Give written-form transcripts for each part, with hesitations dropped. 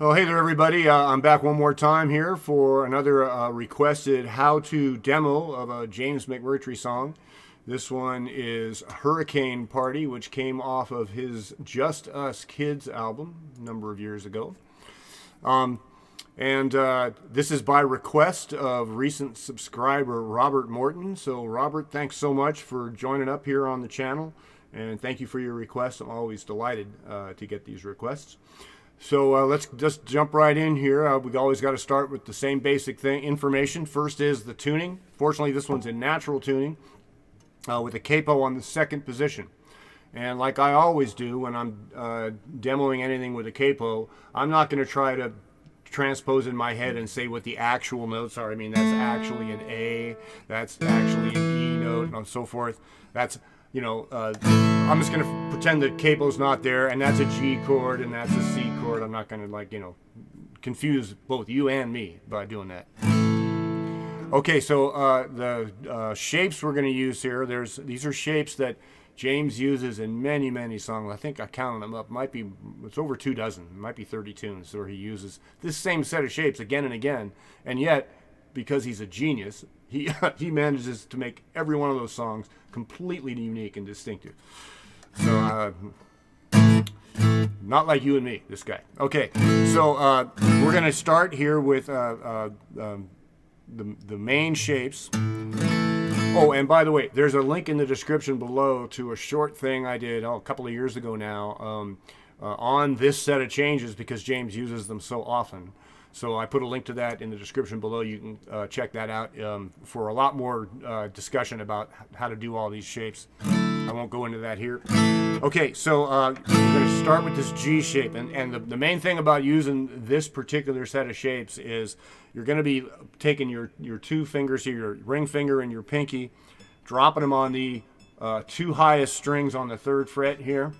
Oh, hey there, everybody. I'm back one more time here for another requested how-to demo of a James McMurtry song. This one is Hurricane Party, which came off of his Just Us Kids album a number of years ago. And this is by request of recent subscriber Robert Morton. So, Robert, thanks so much for joining up here on the channel. And thank you for your request. I'm always delighted to get these requests. So let's just jump right in here. We've always got to start with the same basic information. First is the tuning. Fortunately, this one's in natural tuning with a capo on the second position. And like I always do when I'm demoing anything with a capo, I'm not going to try to transpose in my head and say what the actual notes are. I mean, that's actually an A, that's actually an E note, and so forth. That's, you know, I'm just going to pretend that capo's not there, and that's a G chord, and that's a C chord. I'm not going to, like, you know, confuse both you and me by doing that. Okay, so the shapes we're going to use here, these are shapes that James uses in many, many songs. I think I counted them up. It's over 2 dozen. It might be 30 tunes where he uses this same set of shapes again and again, and yet, because he's a genius, he manages to make every one of those songs completely unique and distinctive. So, not like you and me, this guy. Okay, so we're going to start here with the main shapes. Oh, and by the way, there's a link in the description below to a short thing I did a couple of years ago now on this set of changes because James uses them so often. So I put a link to that in the description below. You can check that out for a lot more discussion about how to do all these shapes. I won't go into that here. Okay, so we're going to start with this G shape. And the main thing about using this particular set of shapes is you're going to be taking your 2 fingers here, your ring finger and your pinky, dropping them on the 2 highest strings on the 3rd fret here.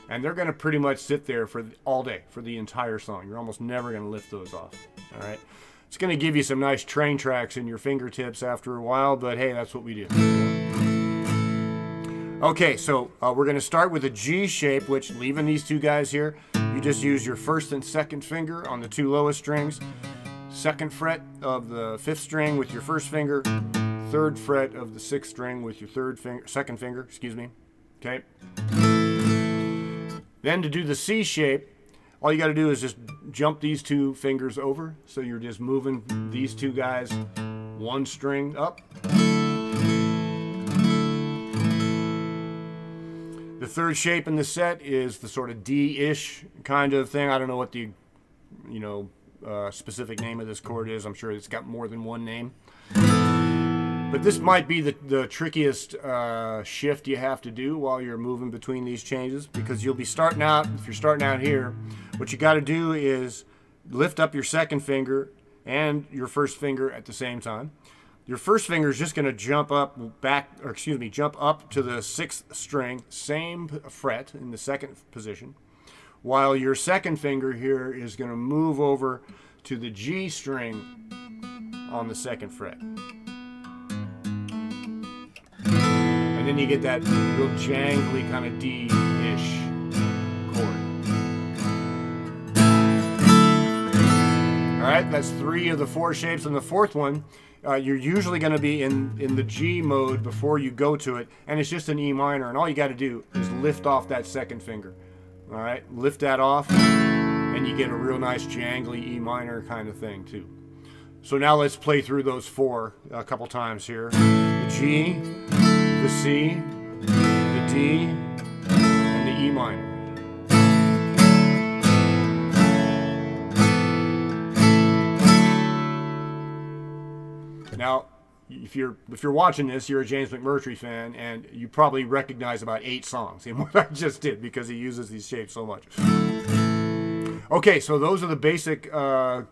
And they're going to pretty much sit there for all day, for the entire song. You're almost never going to lift those off. All right. It's going to give you some nice train tracks in your fingertips after a while, but hey, that's what we do. Okay, so we're going to start with a G shape, which, leaving these 2 guys here, you just use your 1st and 2nd finger on the 2 lowest strings, 2nd fret of the 5th string with your 1st finger, 3rd fret of the 6th string with your 2nd finger, excuse me. Okay. Then to do the C shape, all you got to do is just jump these 2 fingers over. So you're just moving these 2 guys 1 string up. The 3rd shape in the set is the sort of D-ish kind of thing. I don't know what the, specific name of this chord is. I'm sure it's got more than one name. But this might be the trickiest shift you have to do while you're moving between these changes, because you'll be starting out, if you're starting out here, what you got to do is lift up your 2nd finger and your 1st finger at the same time. Your 1st finger is just going to jump up to the 6th string, same fret in the 2nd position, while your 2nd finger here is going to move over to the G string on the 2nd fret. And then you get that real jangly kind of D-ish chord. All right, that's 3 of the 4 shapes. And the 4th one, you're usually going to be in the G mode before you go to it, and it's just an E minor. And all you got to do is lift off that 2nd finger. All right, lift that off, and you get a real nice jangly E minor kind of thing too. So now let's play through those 4 a couple times here. The G, the C, the D, and the E minor. Now, if you're watching this, you're a James McMurtry fan, and you probably recognize about 8 songs in what I just did because he uses these shapes so much. Okay, so those are the basic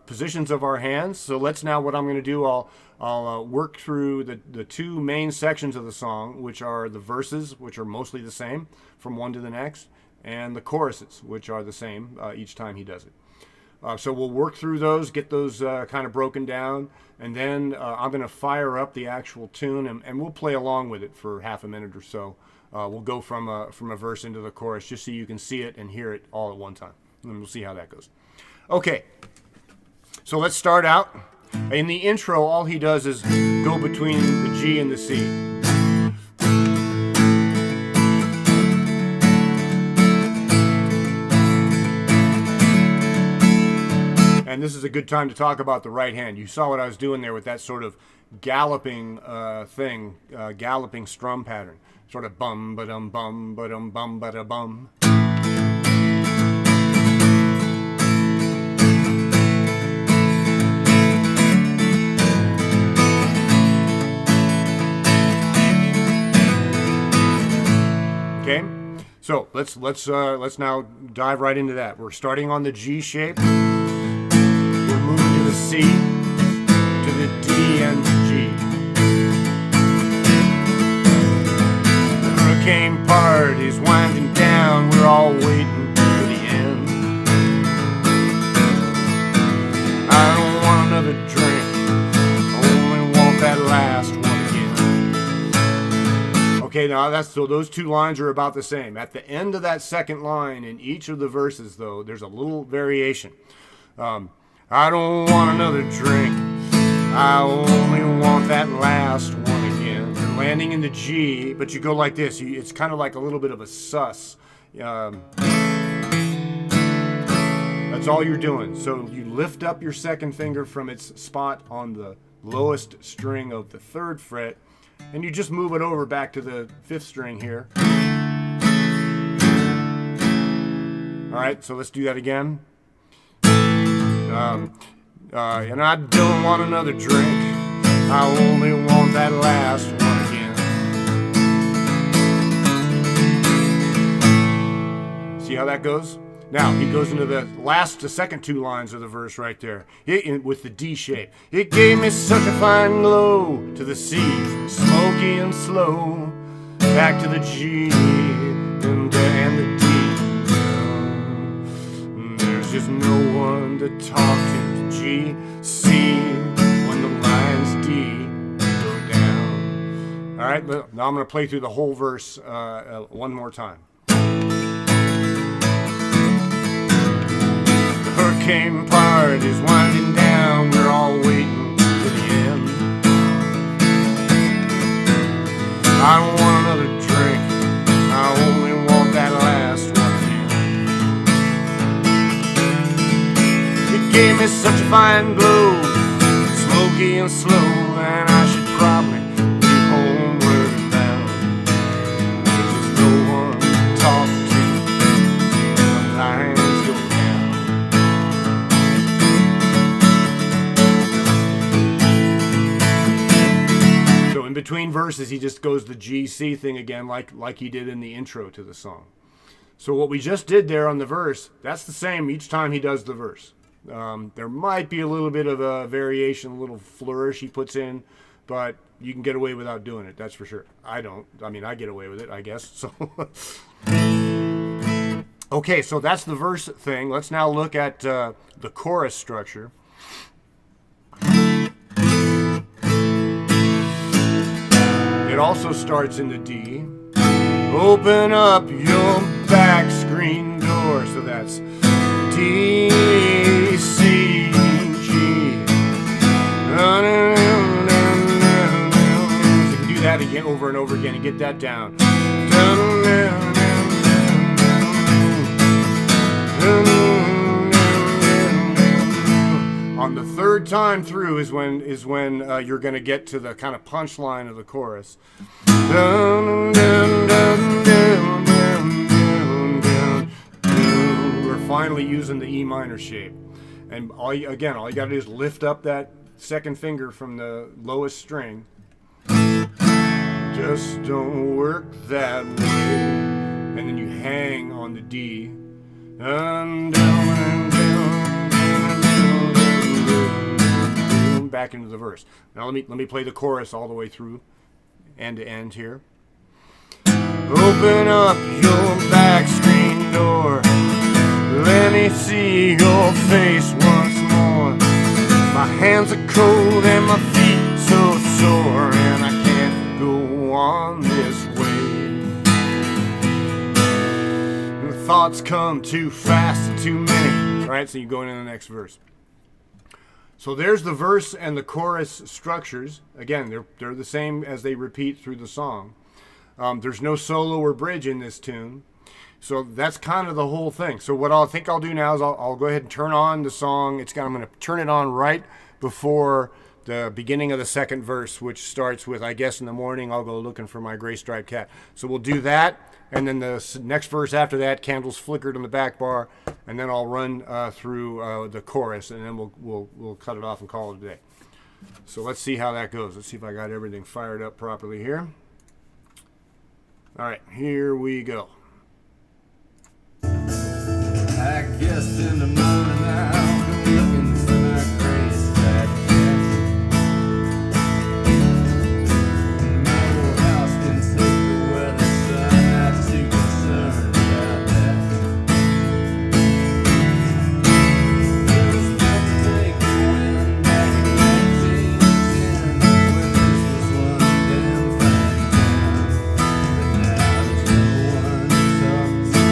positions of our hands. So let's now, what I'm going to do, I'll work through the 2 main sections of the song, which are the verses, which are mostly the same from one to the next, and the choruses, which are the same each time he does it. So we'll work through those, get those kind of broken down, and then I'm going to fire up the actual tune, and we'll play along with it for half a minute or so. We'll go from a verse into the chorus just so you can see it and hear it all at one time. And we'll see how that goes. Okay, so let's start out. In the intro, all he does is go between the G and the C. And this is a good time to talk about the right hand. You saw what I was doing there with that sort of galloping thing, galloping strum pattern. Sort of bum ba dum bum ba dum bum ba da bum. Okay, so let's now dive right into that. We're starting on the G shape. We're moving to the C, to the D and the G. The hurricane part is winding down. We're all waiting for the end. I don't want another drink. I only want that last one. Okay, now so those two lines are about the same. At the end of that second line in each of the verses, though, there's a little variation. I don't want another drink. I only want that last one again. You're landing in the G, but you go like this. It's kind of like a little bit of a sus. That's all you're doing. So you lift up your second finger from its spot on the lowest string of the 3rd fret, and you just move it over back to the 5th string here. All right, so let's do that again. And I don't want another drink. I only want that last one again. See how that goes? Now, he goes into the second two lines of the verse right there, with the D shape. It gave me such a fine glow to the C, smoky and slow, back to the G and the D. There's just no one to talk to. G, C, when the lines D go down. All right, now I'm going to play through the whole verse one more time. Hurricane part is winding down. We're all waiting for the end. I don't want another drink. I only want that last one again. It gave me such a fine glow, smoky and slow, and I should probably be homeward bound. There's just no one to talk to. The lines go down. In between verses, he just goes the G-C thing again, like he did in the intro to the song. So what we just did there on the verse, that's the same each time he does the verse. There might be a little bit of a variation, a little flourish he puts in, but you can get away without doing it, that's for sure. I don't. I mean, I get away with it, I guess. So, okay, so that's the verse thing. Let's now look at the chorus structure. It also starts in the D. Open up your back screen door. So that's D, C, G. So you can do that again, over and over again, and get that down. On the 3rd time through is when you're going to get to the kind of punchline of the chorus. We're finally using the E minor shape, and all you got to do is lift up that second finger from the lowest string. Just don't work that way, and then you hang on the D. Back into the verse. Now let me play the chorus all the way through, end to end here. Open up your back screen door. Let me see your face once more. My hands are cold and my feet so sore, and I can't go on this way. The thoughts come too fast and too many. All right, so you go into the next verse. So there's the verse and the chorus structures. Again, they're the same as they repeat through the song. There's no solo or bridge in this tune. So that's kind of the whole thing. So what I think I'll do now is I'll go ahead and turn on the song. I'm going to turn it on right before the beginning of the second verse, which starts with, I guess in the morning I'll go looking for my gray striped cat. So we'll do that, and then the next verse after that, candles flickered on the back bar, and then I'll run through the chorus, and then we'll cut it off and call it a day. So let's see how that goes. Let's see if I got everything fired up properly here. All right, here we go. I guess in the morning I'll go looking for my gray striped cat. My old house can take the weather, so I'm not too concerned about that. It was meant to take the wind back in 1910 when this was one damn fine town. But now there's no one to talk to.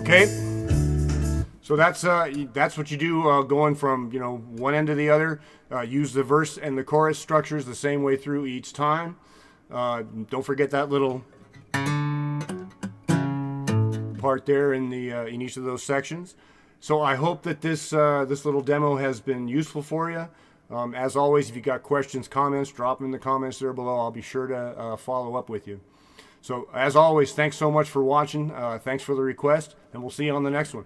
Okay, so that's what you do going from one end to the other. Use the verse and the chorus structures the same way through each time. Don't forget that little part there in each of those sections. So I hope that this little demo has been useful for you. As always, if you got questions, comments, drop them in the comments there below. I'll be sure to follow up with you. So, as always, thanks so much for watching. Thanks for the request, and we'll see you on the next one.